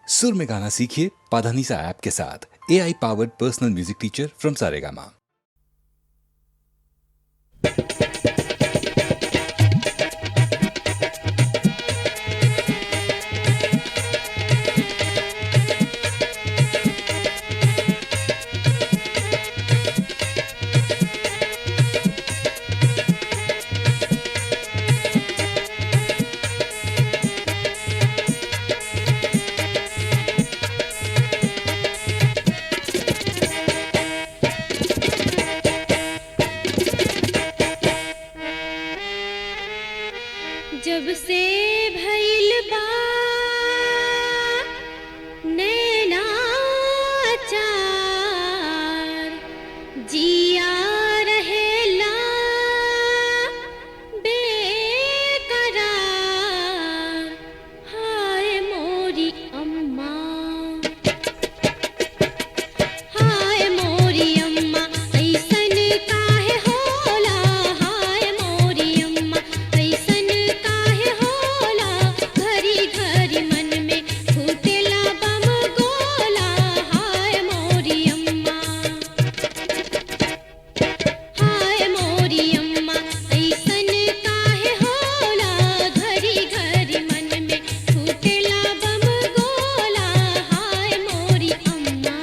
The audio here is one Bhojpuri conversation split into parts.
सुर में गाना सीखिए पाधानीसा ऐप के साथ। AI powered personal music teacher from Saregama. जब से भइल बा नैना चार, जिया रहेला बेकरार। हाय मोरी अम्मा, हाय मोरी अम्मा, ऐसन काहे होला। हाय मोरी अम्मा, ऐसन काहे होला। घरी घरी मन में फूटेला बम गोला। हाय मोरी अम्मा, हाय मोरी अम्मा, ऐसन काहे होला। घरी घरी मन में फूटेला बम गोला। हाय मोरी अम्मा।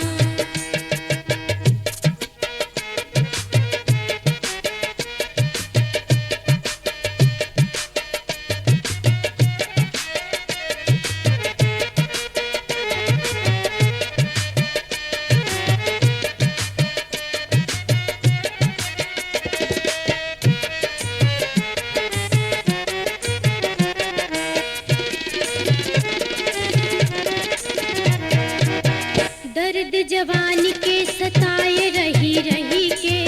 दर्द जवानी के सताए रही रही के,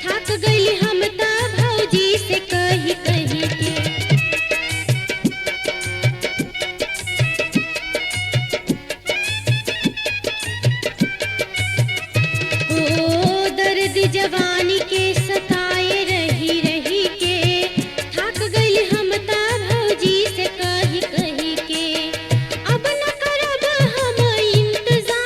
थक गई हम त भौजी से कही कही के। ओ दर्द जवानी के सताए रही रही के, थक गई हम त भौजी से कही कही के। अब न करब हम इंतजार,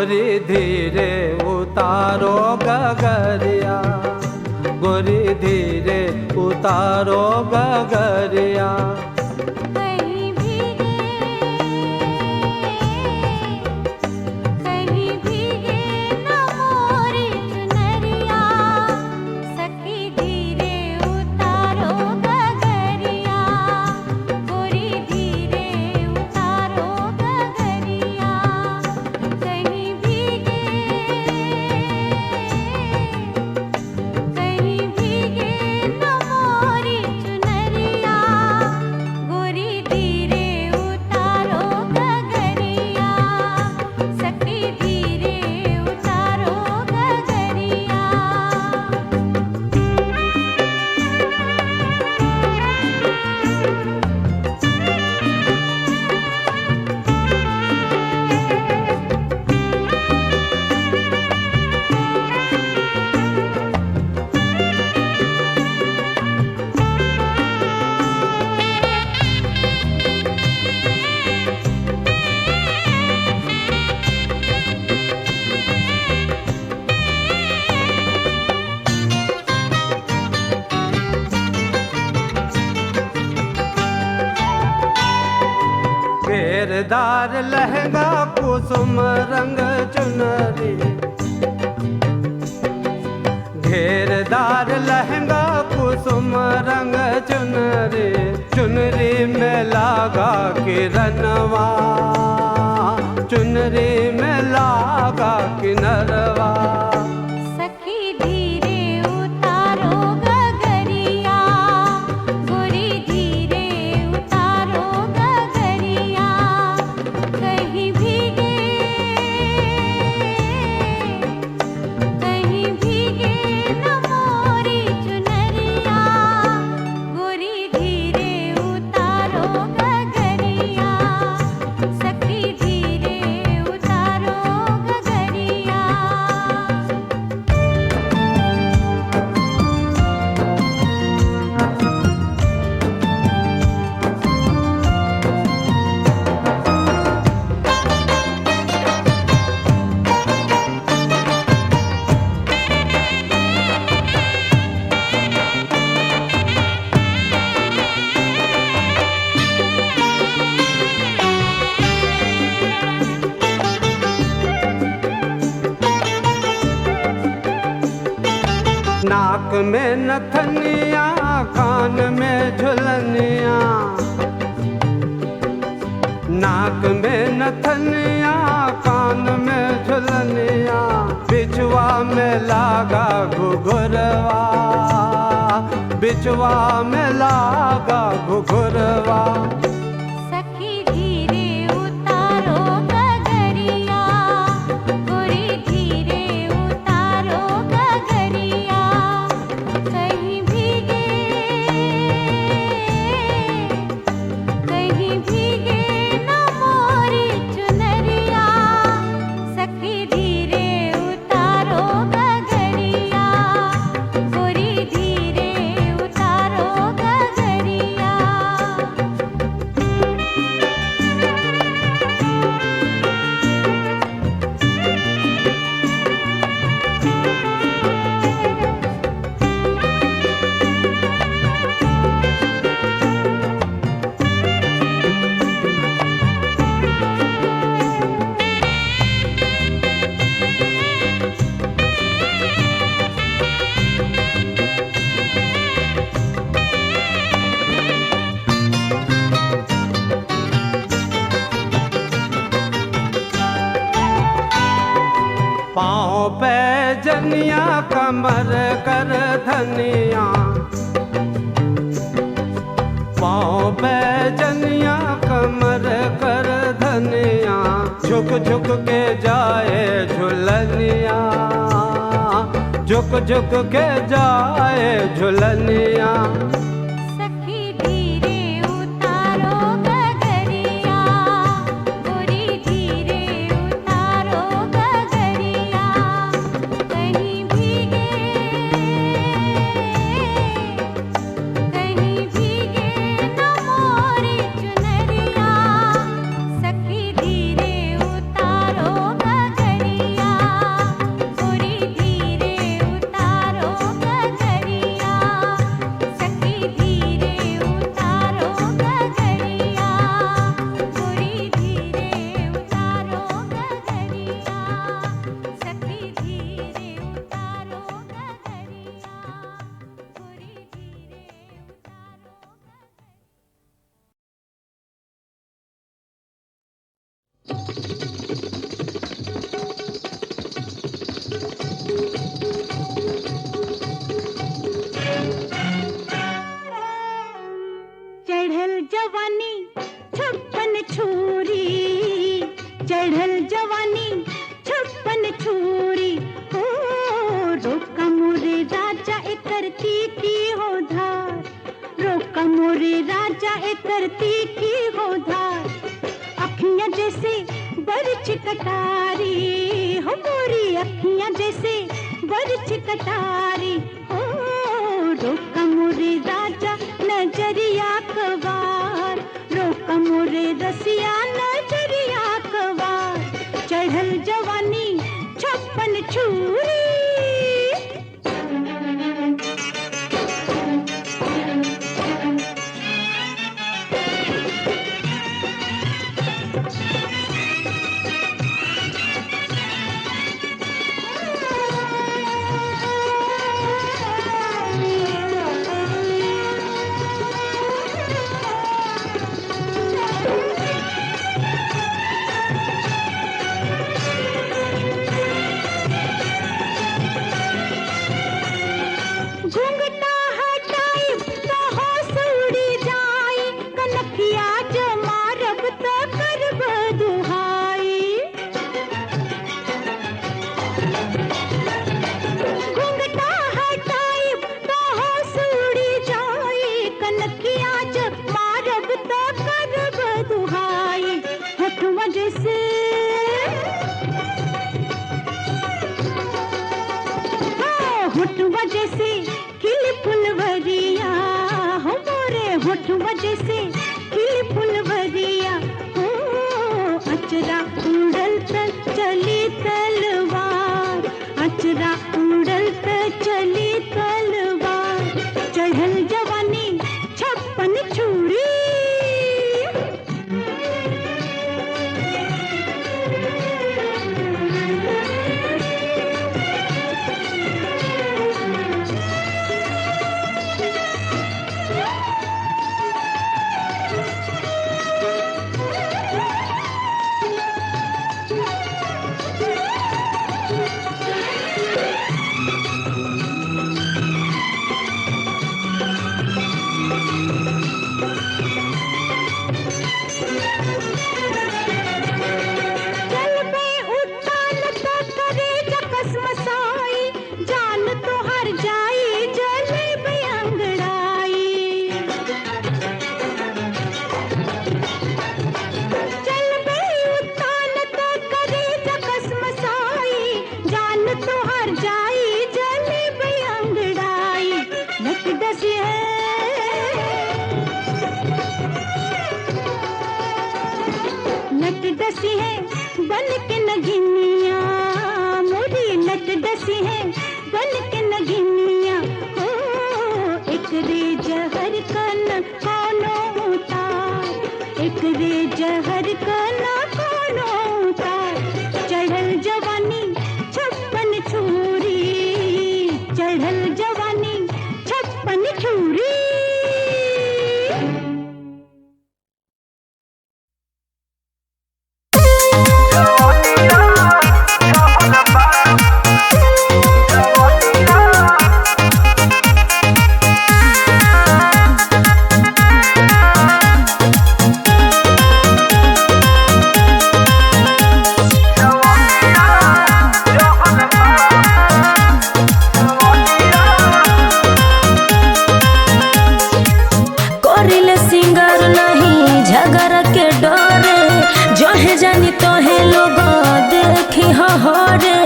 गोरी धीरे उतारो गगरिया, गोरी धीरे उतारो गगरिया। कहीं भीगे न मोरी चुनरिया, सखी धीरे उतारो गगरिया, गोरी धीरे उतारो गगरिया। कहीं भीगे न मोरी चुनरिया, गोरी धीरे उतारो गगरिया, सखी धीरे उतारो गगरिया। घेरदार लहंगा कुसुम रंग चुनरी, घेरदार लहंगा कुसुम रंग चुनरी, चुनरी में लागा किरनवा, चुनरी में लागा किनरवा। सखी धीरे उतारो गगरिया, गोरी धीरे उतारो गगरिया। कहीं भीगे न मोरी चुनरिया, गोरी धीरे उतारो गगरिया, सखी धीरे उतारो गगरिया। नाक में नथनिया, कान में झुलनिया, नाक में नथनिया, कान में झुलनिया, बिछुआ में लागा घुघुरवा, बिछुआ में लागा घुघुरवा। सखी धीरे उतारो गगरिया, गोरी धीरे उतारो गगरिया। कहीं भीगे न मोरी चुनरिया, सखी धीरे उतारो गगरिया, गोरी धीरे उतारो गगरिया। पाँव पे जनिया, कमर कर धनिया, पाँव पे जनिया, कमर कर धनिया, झुक झुक के जाए झुलनिया, झुक झुक के जाए झुलनिया। सखी धीरे उतारो गगरिया, गोरी धीरे उतारो गगरिया। कहीं भीगे न मोरी चुनरिया, सखी धीरे उतारो गगरिया। चढ़ल जवानी छप्पन छुरी, चढ़ल जवानी छप्पन छुरी, ओ रोका मोरे राजा एकर तीखी हो धार, रोका मोरे राजा एकर तीखी हो धार। अखियां जैसे बरछ कटारी, हो मोरी अखियां जैसे बरछ कटारी, ओ रोका मोरे राजा नजरिया कवार, रोका मोरे रसिया नजरिया कवार। चढ़ल जवानी छप्पन छुरी। घूंघटा हटाई तो होश उड़ी जाई, कनखिया जो मारब तो करब दुहाई। घूंघटा हटाई तो होश उड़ी जाई, कनखिया जो मारब तो करब दुहाई। होठवा जैसे होठवा जैसे खिल फुलवरिया, हो मोरे होठवा जैसे खिल फुलवरिया, हो अचरा उड़ल त चली तलवार, अचरा उड़ल त चली तलवार। चढ़ल जवानी छप्पन छुरी। चल बे उतान त करे जकस मसाई, जान तो हर जाई जले बे अंगड़ाई। चल बे उतान त करे जकस मसाई, जान तो हर जाई जले बे अंगड़ाई। नक डसी है नट डसी है बन के नगिनिया, मोरी नट डसी है बन के नगिनिया, हो एक रे जहर कन कोनो उतार, एक रे जहर कन कोनो उतार। चढ़ल जवानी छप्पन छुरी, चढ़ल जवानी छप्पन छुरी। करिले सिंगर नहीं झगड़ के डरे, जहे जानी तोहे लोग देखी हरे।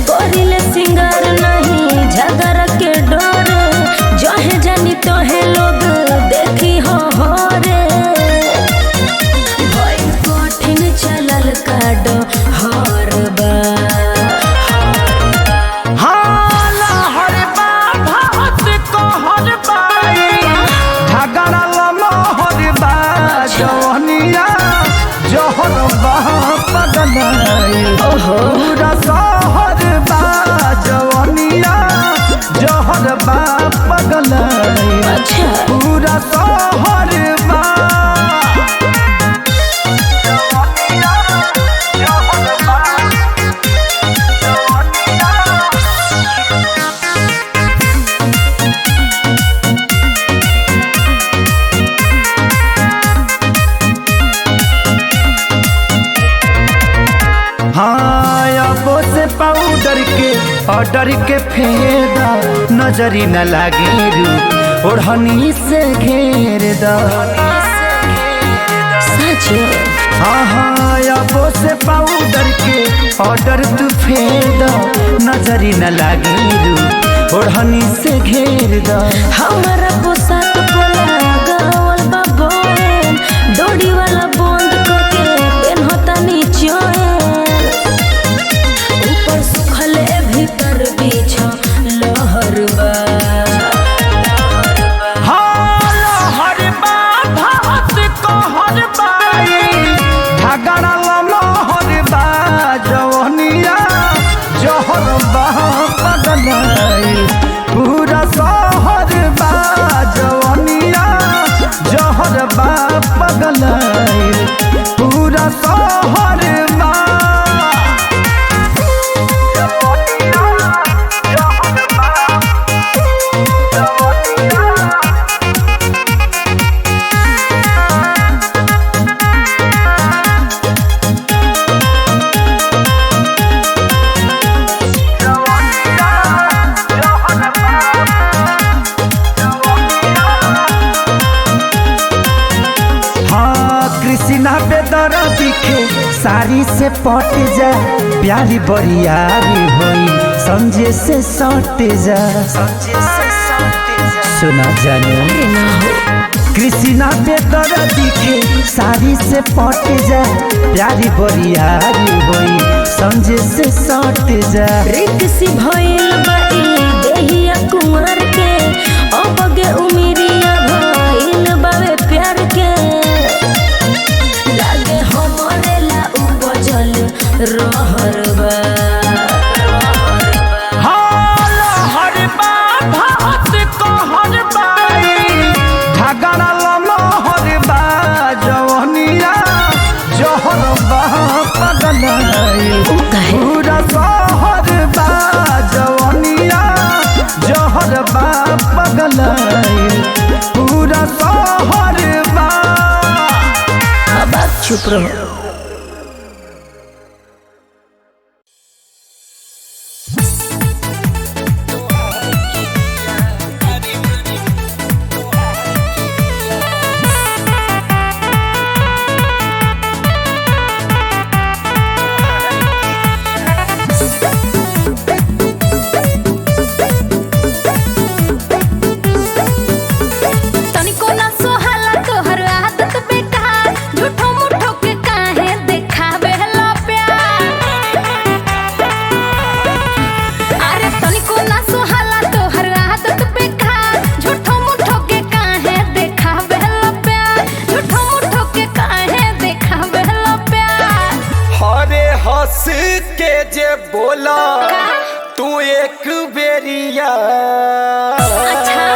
करिले सिंगर नहीं झगड़ के डरे, जहे जानी तोहे लोग देखी हरे। भई कठिन चलल काड हर बा जहर बा जवनिया जहर बा पगलाई अच्छा पूरा शहर बा हाँ अब से पाउडर के ऑर्डर के फेदा नजरी न लागे रू ओढ़नी से घेर दा सच हाँ हाँ अब से पाउडर के ऑर्डर तू फेदा नजरी न लागे रू ओढ़नी से घेर दा हमारा पोशाक पोला गावल बाबोन डोरी वाला बंद करके पेन होता नीचे ऊपर सुखले भीतर बीछ लहर बा हाँ लहर बा भात कहर बाई झगड़ा लहर बा जवनिया जहर बा पगलाई पूरा शहर बा जवनिया जहर बा पगलाई पूरा शहर बा कृष्णा बेदर दिखे साड़ी से पट जा प्यारी बरियारी होई समझे से सट जा सुना जाने ना हो कृष्णा बेदर दिखे साड़ी से पट जा प्यारी बरियारी होई समझे से सट जा रिक्सी भइल बाई देहिया कुंवर के अबगे उमिरिया भइल बावे प्यार के लागे हमरे ला उपजल रहर बा हाँ लहर बा भात कहर बाई झगड़ा लहर बा जवनिया जहर बा पगलाई पूरा शहर बा जवनिया जहर बा पगलाई पूरा शहर बा अब आप चुप रहो तनिको ना सोहाला तोहर आदत बेकार झूठो मूठो के काहे देखावे ला प्यार अरे तनिको ना सोहाला तोहर आदत बेकार झूठो मूठो के काहे देखावे ला प्यार झूठो मूठो के काहे देखावे ला प्यार हरे हंस के जे बोला तू एक बेरिया अच्छा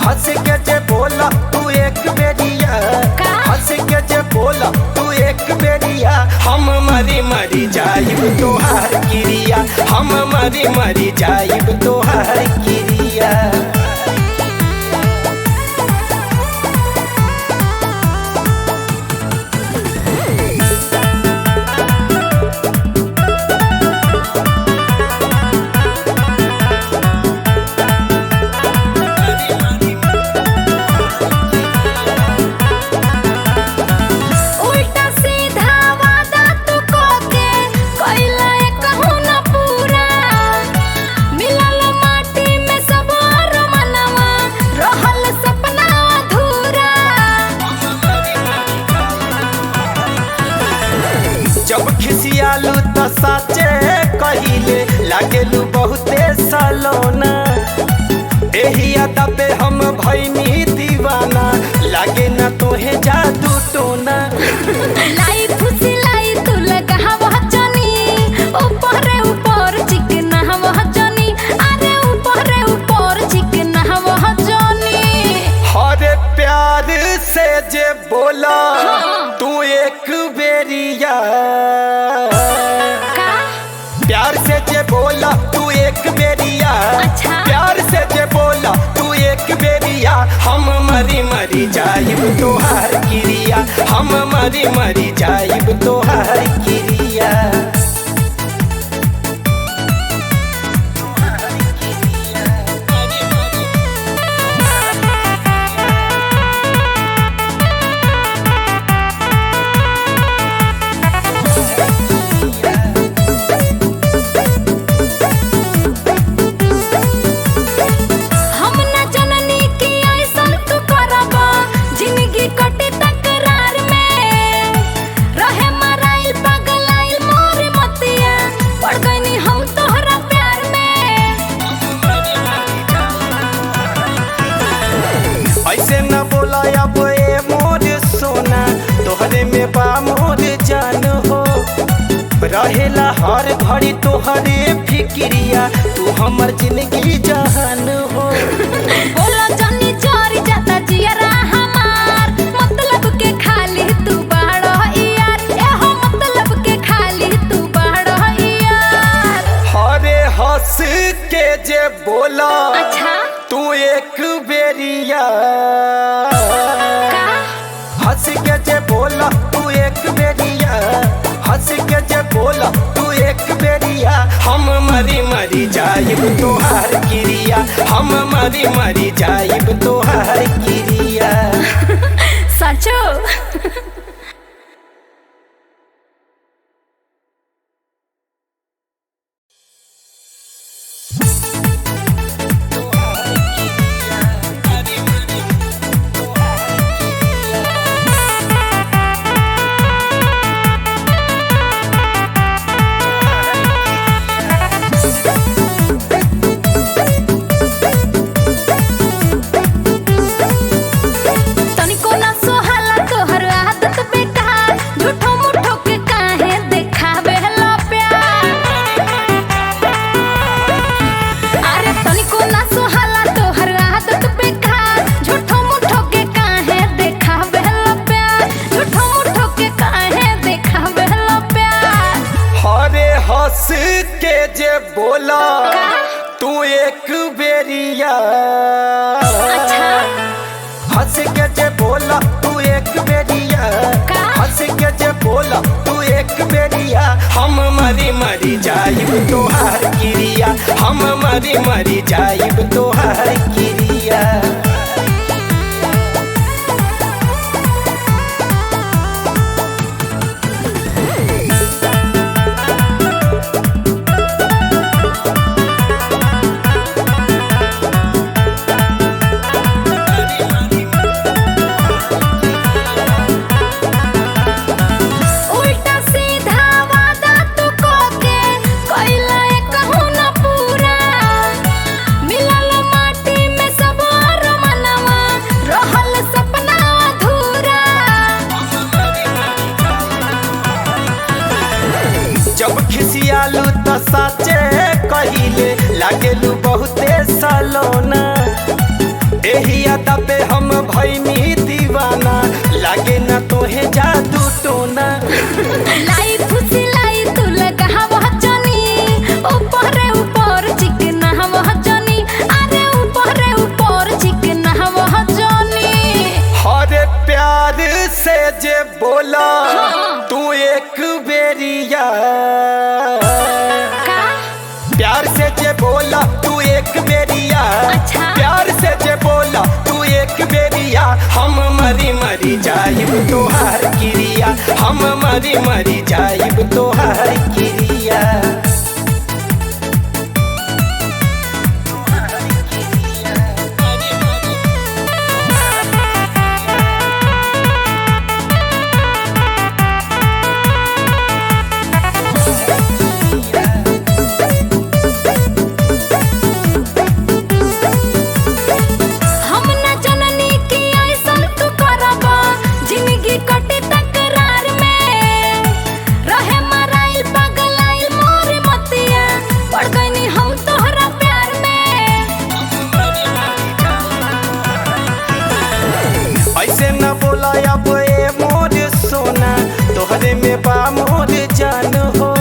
हंस के जे बोला तू एक बेरिया का? हंस के जे बोला तू एक बेरिया हम मरी मरी जाइब तोहार क्रिया हम मरी मरी जाइब तोहार क्रिया उल्टा सीधा वादा तू कोके कोइला कहू ना पूरा मिलल माटी में सब मनवा रहल सपना अधूरा जब खिसियालू तो साचे कहिले लागेलू बहुते सलोना एही अदा पे हम भइनी दीवाना लागे ना तोहे जादू टोना लाई फुसी लाई तू लगावा जनी ऊपर ऊपर चिकना हवा जनी अरे ऊपर ऊपर चिकना तोहार क्रिया हम मरी मरी जाइब तोहार क्रिया हम न जननी की ऐसन तू करबा जिंदगी कटे तकरार में रहे मराइल पगलाइल मोर मतिया पड़ गईनी हम तोहरा प्यार में। ऐसे न बोला अब ए मोर सोना तोहरे में बा मोर जान हो रहेला हर घड़ी तोहरे फिक्रिया तू हमर जिंदगी जहान हो बोला जानी चोरी जाता जियरा हमार मतलब के खाली तू बाड़ो यार एहो मतलब के खाली तू बाड़ो यार। हरे हंस के जे बोला अच्छा तू एक बेरिया का हंस के जे बोला तू एक बेरिया हंस के जे बोला तू एक बेरिया हम मरी मरी जाइब तोहार क्रिया हम मरी मरी जाइब तोहार क्रिया सचो तनिको ना सोहाला तोहर आदत बेकार झूठो मूठो के काहे देखावे ला प्यार। अरे तनिको ना सोहाला तोहर आदत बेकार झूठो मूठो के काहे देखावे ला प्यार झूठो मूठो के काहे देखावे ला प्यार। हरे हंस के जे बोला तू एक बेरिया अच्छा हंस के जे बोला तू एक बेरिया का? हंस के जे बोला तू एक बेरिया हम मरी मरी जाइब तोहार क्रिया हम मरी मरी जाइब तोहार क्रिया उल्टा सीधा वादा तू कोके कइला कहू ना पूरा मिलल माटी में सब रमनवा रहल सपना अधूरा। जब खिसियालू तो साचे कहिले लागेलू बहुते सलोना एही अदा पे हम भइनी दीवाना लागे ना तोहे जादू टोना लाई फुसी लाई तू लगावा जनी ऊपर ऊपर चिकना हवा जनी अरे ऊपर चिकना हवा जनी। हरे प्यार से जे बोला तू एक बेरिया का प्यार से जे बोला तू एक बेरिया अच्छा। प्यार से जे बोला तू एक बेरिया हम मरी मरी जाइब तोहार क्रिया हम मरी मरी जाइब तोहार क्रिया हम न जननी की ऐसन तू करबा जिंदगी कटे तकरार में रहे मराइल पगलाइल मोर मतिया पड़ गईनी हम तोहरा प्यार में। ऐसे न बोला अब ए मोर सोना तोहरे में बा मोर जान हो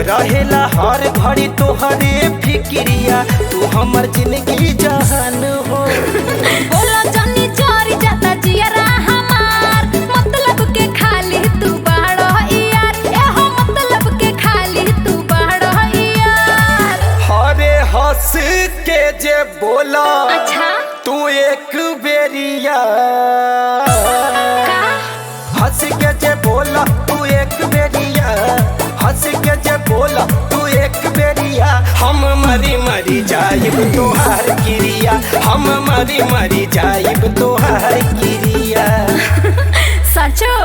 रहेला हर घड़ी तोहरे फिक्रिया तू हमर जिंदगी जहान हो बोला जानी चोरी जाता जियरा बोला अच्छा तू एक बेरिया का हंस के जे बोला तू एक बेरिया हंस के जे बोला तू एक बेरिया हम मरी मरी जाइब तोहार क्रिया हम मरी मरी जाइब तोहार क्रिया सचो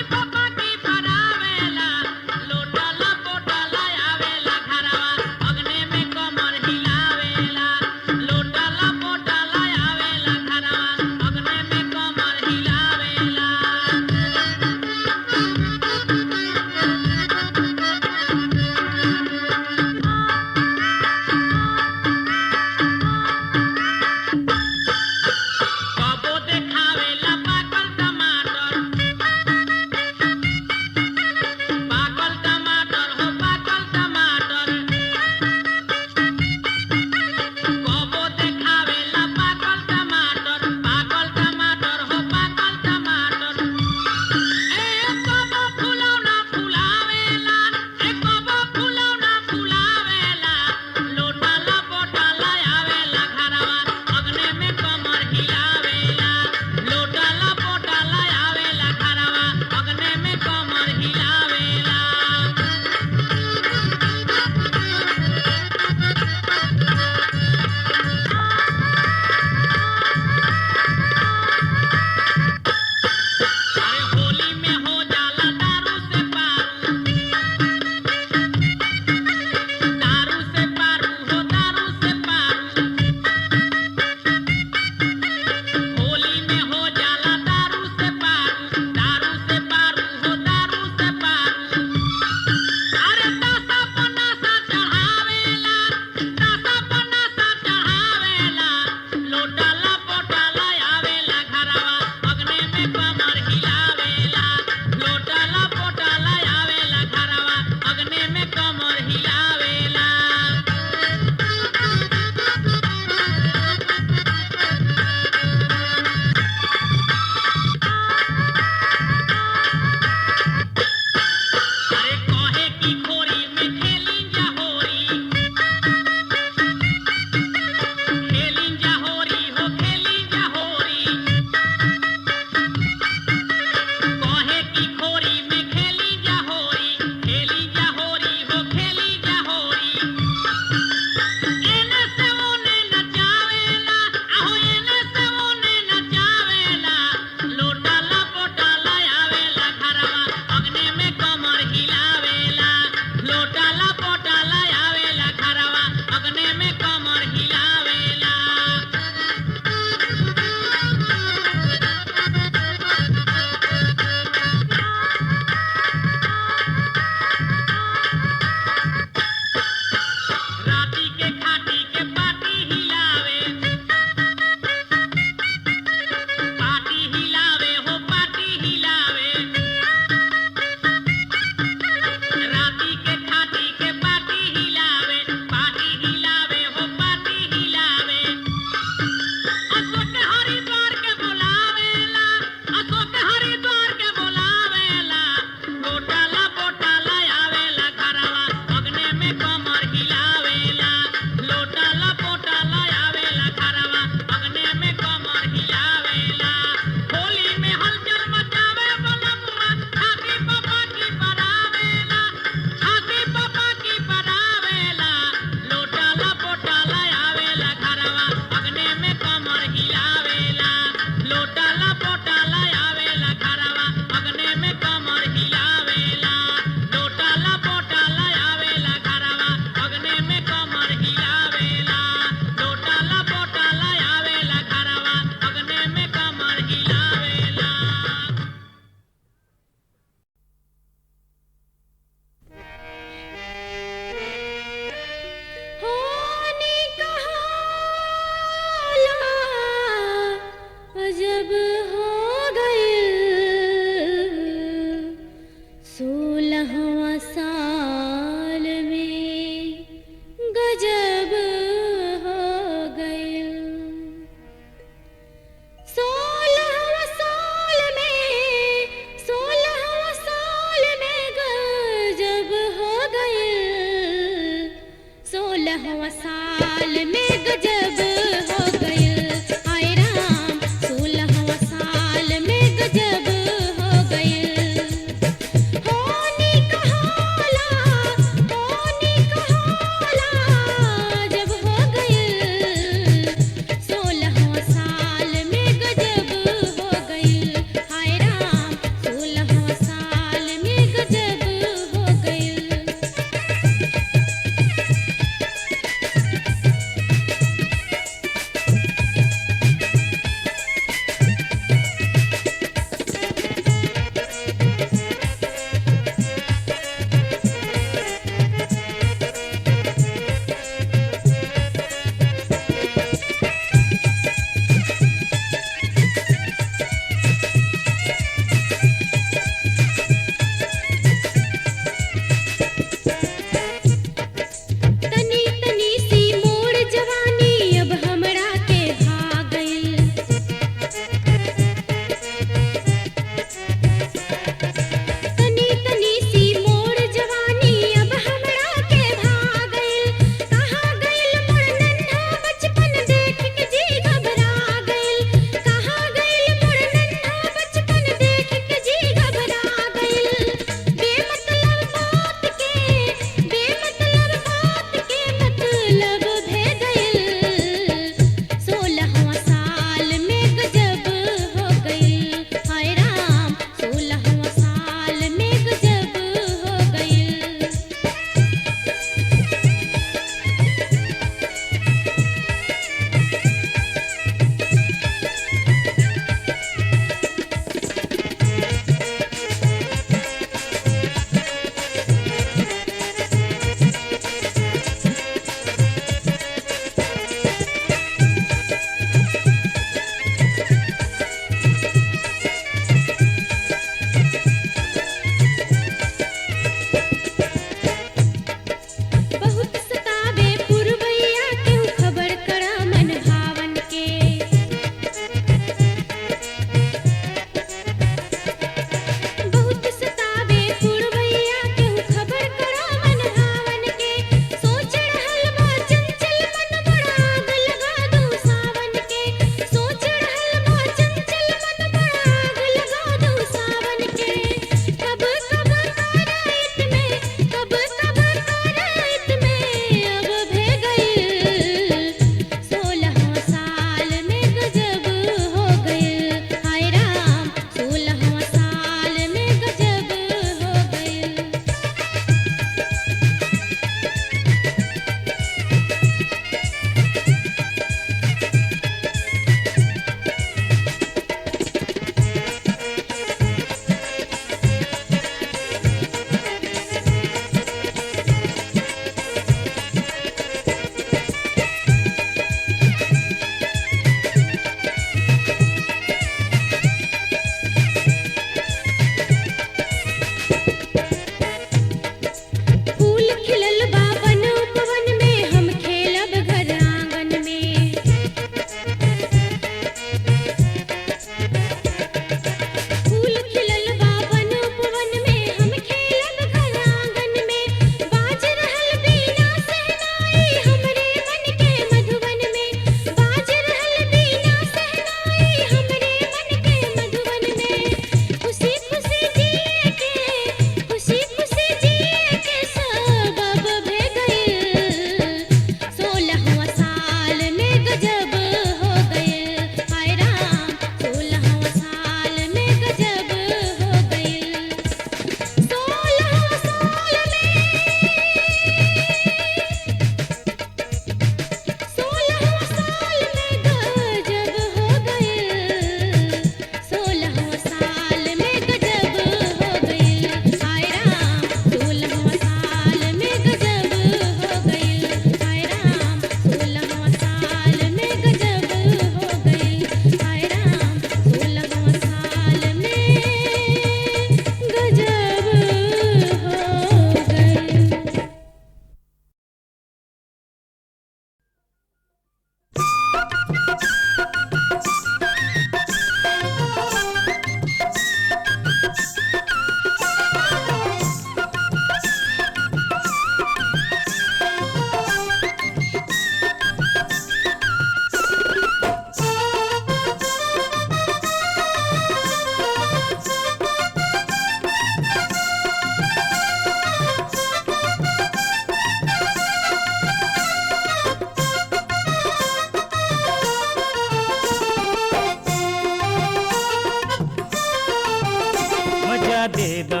दे दा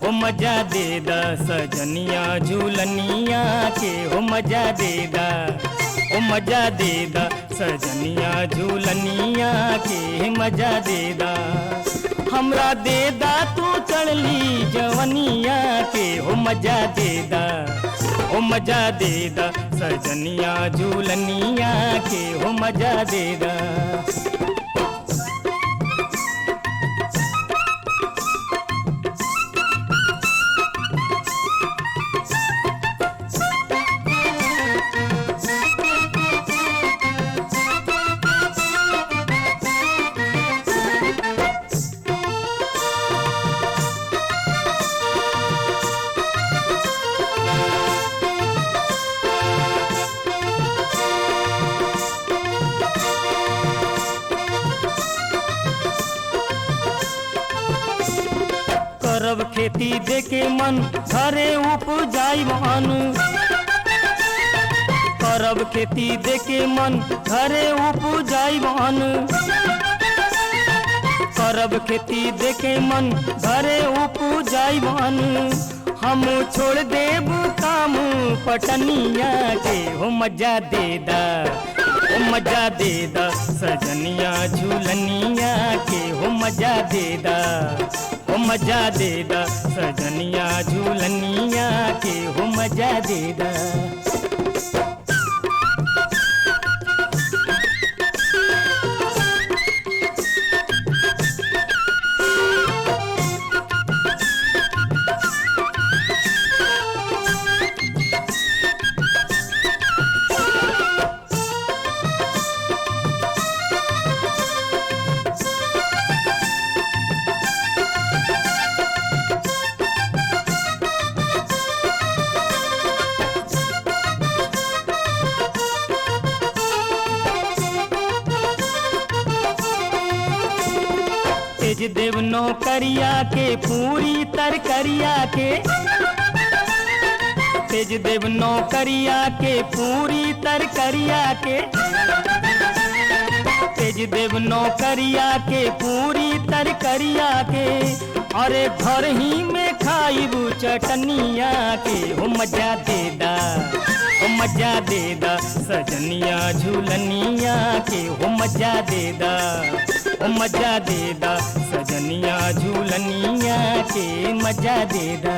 ओ मजा दे दा सजनिया झूलनिया के हो मजा दे दा ओ मजा दे दा सजनिया झूलनिया के मजा दे दा हमरा दे दा तू चढ़ली जवनिया के हो मजा दे दा ओ मजा दे दा सजनिया झूलनिया के हो मजा दे दा। करब खेती देके मन घरे उपजाई मन करब खेती देके मन घरे उपजाई मन करब खेती देके मन घरे उपजाई मन हम छोड़ देब काम पटनिया के हो मजा दे दा ओ मजा दे दा सजनिया झूलनिया के हो मजा दे दा ओ मजा दे दा सजनिया झूलनिया के हो मजा दे दा। तेज देव नौकरिया के पूरी तरकरिया के तेज देव नौकरिया के पूरी तरकरिया के तेज देव नौकरिया के पूरी तरकरिया के अरे घर ही में खाइबू चटनिया के हो मजा दे दा हो मजा दे दा सजनिया झूलनिया के हो मजा दे दा ओ मजा दे दा सजनिया झूलनिया के मजा दे दा।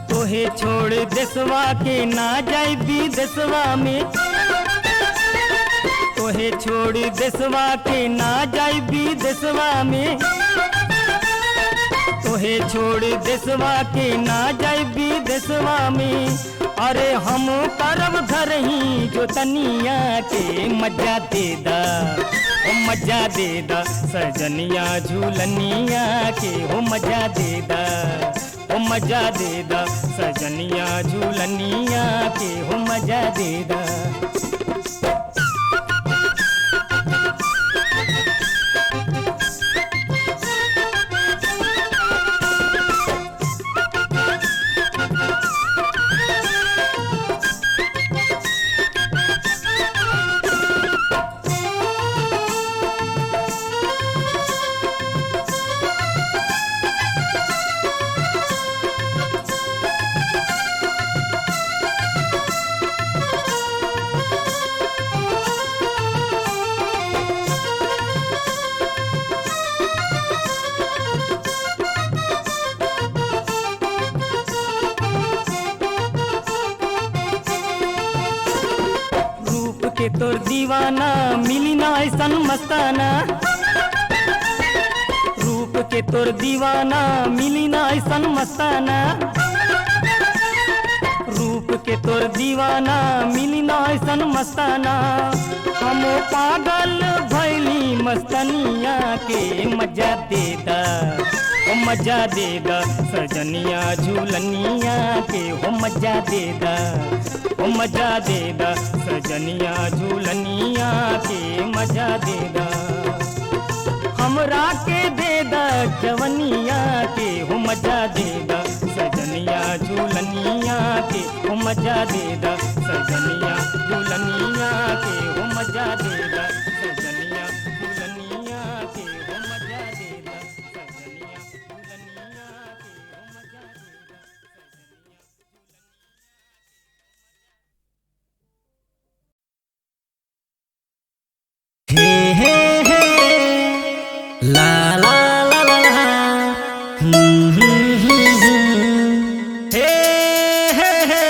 तोहे छोड़ देशवा के ना जाई विदेशवा में तोहे छोड़ देशवा के ना जाई विदेशवा में तोहे छोड़ देशवा के ना जाई विदेशवा में अरे हम करब घर ही जो तनिया के मजा दे दा ओ मजा दे दा सजनिया झूलनिया के हो मजा दे दा ओ मजा दे दा सजनिया झूलनिया के हो मजा दे दा। के तोर दीवाना मिली ना ऐसन मस्ताना रूप के तोर दीवाना मिली ना ऐसन मस्ताना रूप के तोर दीवाना मिली ना ऐसन मस्ताना हम पागल भैली मस्तनिया के मजा देदा ओ मजा देदा सजनिया झूलनिया के हो मजा देदा ओ मजा देदा सजनिया झूलनिया के मजा देदा हमरा के देदा जवनिया के हो मजा देदा सजनिया झूलनिया के हो मजा देदा सजनिया झूलनिया के हो मजा देदा सजनिया झूलनिया के हो मजा देदा सजनिया झूलनिया के हो मजा देदा हे हे हे ला ला ला ला ला हे हे हे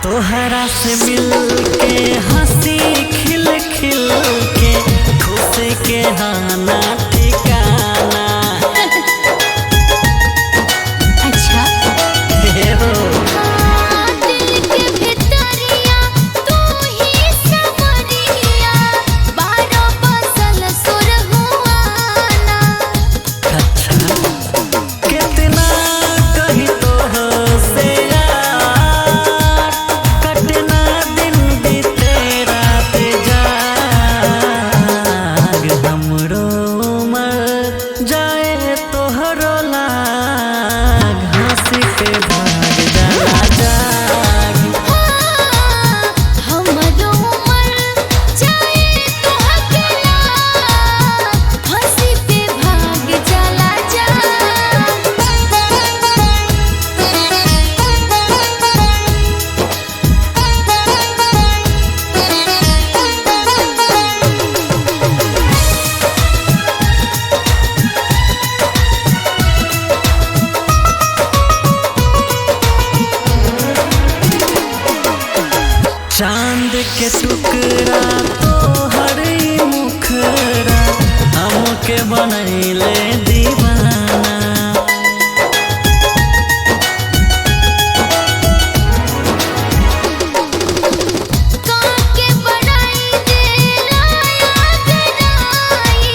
तोहरा से मिल के हंसी खिल खिल के खुश के हाना ठिकाना अच्छा हे हो दिल के भितरिया तू ही समरिया बारो बसल सुर हुआना अच्छा कितना कही तो से कटना दिन बीते रात जाग हमरो उमर जाए तोहरो लाग हंसी पे भाग जाला जाग हमरो उमर जाए तो अकेला हंसी पे भाग जाला चांद के टुकड़ा तो हर मुखरा हमके बनैले दीवाना काके बड़ाई देला याद नाई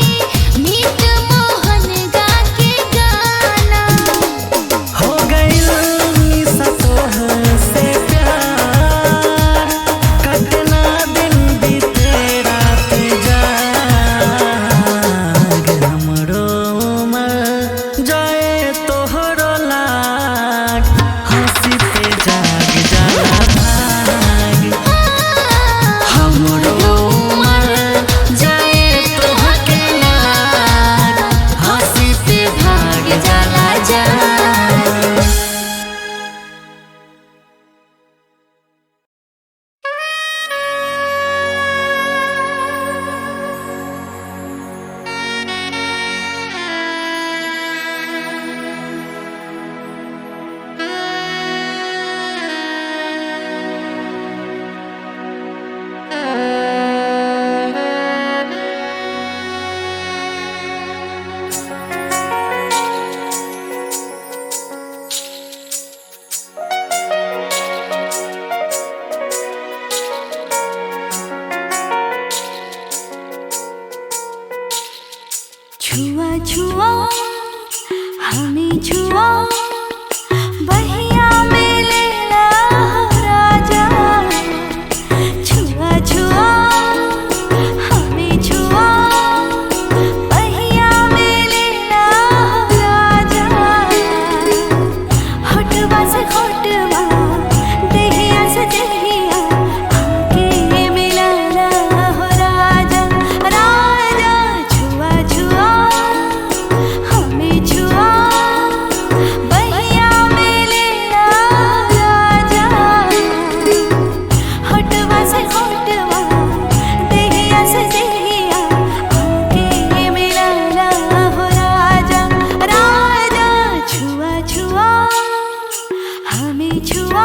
मीत मोहन गा के गाना हो गइल निशा तोहर से प्यार कटना दिन बीते रात जाग हमरो से होटवा देहिया से देहिया आके मिलना हो राजा राजा छुआ छुआ हमें छुआ बहिया मिलना राजा होटवा से होटवा देहिया से देहिया आके मिलना हो राजा राजा छुआ छुआ हमें छुआ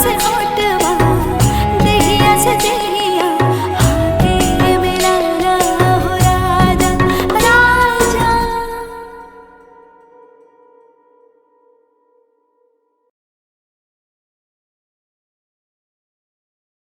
से